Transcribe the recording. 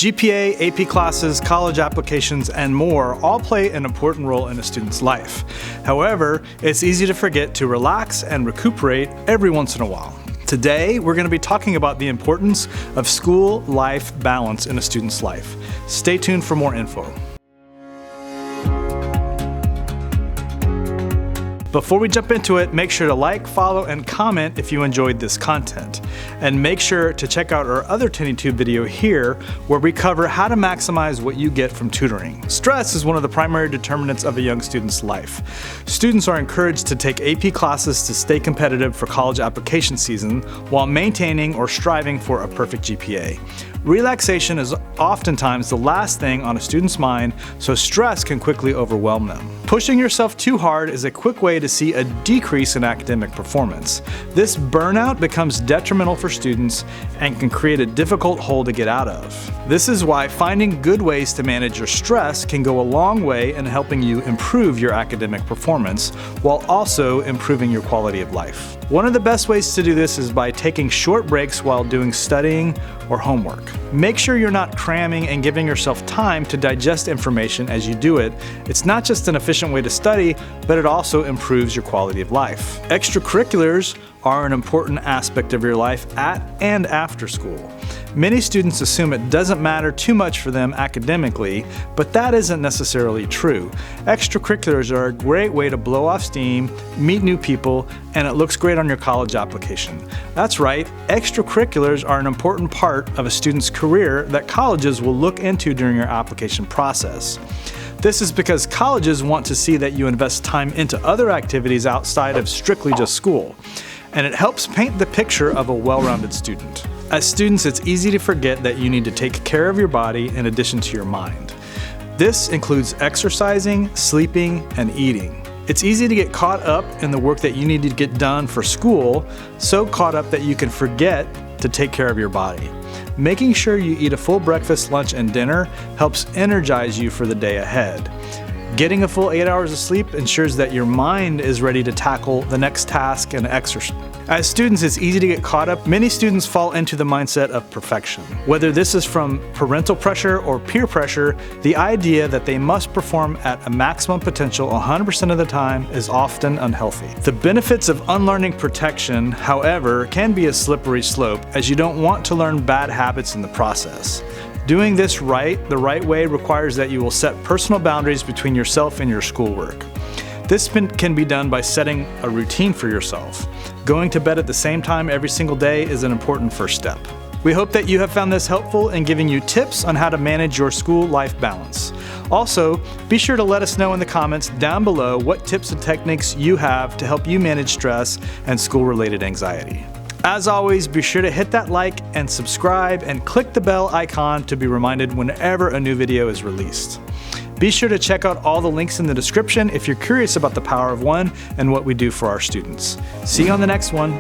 GPA, AP classes, college applications, and more all play an important role in a student's life. However, it's easy to forget to relax and recuperate every once in a while. Today, we're going to be talking about the importance of school-life balance in a student's life. Stay tuned for more info. Before we jump into it, make sure to like, follow, and comment if you enjoyed this content. And make sure to check out our other TenneyTube video here, where we cover how to maximize what you get from tutoring. Stress is one of the primary determinants of a young student's life. Students are encouraged to take AP classes to stay competitive for college application season while maintaining or striving for a perfect GPA. Relaxation is oftentimes the last thing on a student's mind, so stress can quickly overwhelm them. Pushing yourself too hard is a quick way to see a decrease in academic performance. This burnout becomes detrimental for students and can create a difficult hole to get out of. This is why finding good ways to manage your stress can go a long way in helping you improve your academic performance while also improving your quality of life. One of the best ways to do this is by taking short breaks while doing studying or homework. Make sure you're not cramming and giving yourself time to digest information as you do it. It's not just an efficient way to study, but it also improves your quality of life. Extracurriculars are an important aspect of your life at and after school. Many students assume it doesn't matter too much for them academically, but that isn't necessarily true. Extracurriculars are a great way to blow off steam, meet new people, and it looks great on your college application. That's right, extracurriculars are an important part of a student's career that colleges will look into during your application process. This is because colleges want to see that you invest time into other activities outside of strictly just school, and it helps paint the picture of a well-rounded student. As students, it's easy to forget that you need to take care of your body in addition to your mind. This includes exercising, sleeping, and eating. It's easy to get caught up in the work that you need to get done for school, so caught up that you can forget to take care of your body. Making sure you eat a full breakfast, lunch, and dinner helps energize you for the day ahead. Getting a full 8 hours of sleep ensures that your mind is ready to tackle the next task and exercise. As students, it's easy to get caught up. Many students fall into the mindset of perfection. Whether this is from parental pressure or peer pressure, the idea that they must perform at a maximum potential 100% of the time is often unhealthy. The benefits of unlearning protection, however, can be a slippery slope, as you don't want to learn bad habits in the process. Doing this the right way requires that you will set personal boundaries between yourself and your schoolwork. This can be done by setting a routine for yourself. Going to bed at the same time every single day is an important first step. We hope that you have found this helpful in giving you tips on how to manage your school-life balance. Also, be sure to let us know in the comments down below what tips and techniques you have to help you manage stress and school-related anxiety. As always, be sure to hit that like and subscribe and click the bell icon to be reminded whenever a new video is released. Be sure to check out all the links in the description if you're curious about the Power of One and what we do for our students. See you on the next one.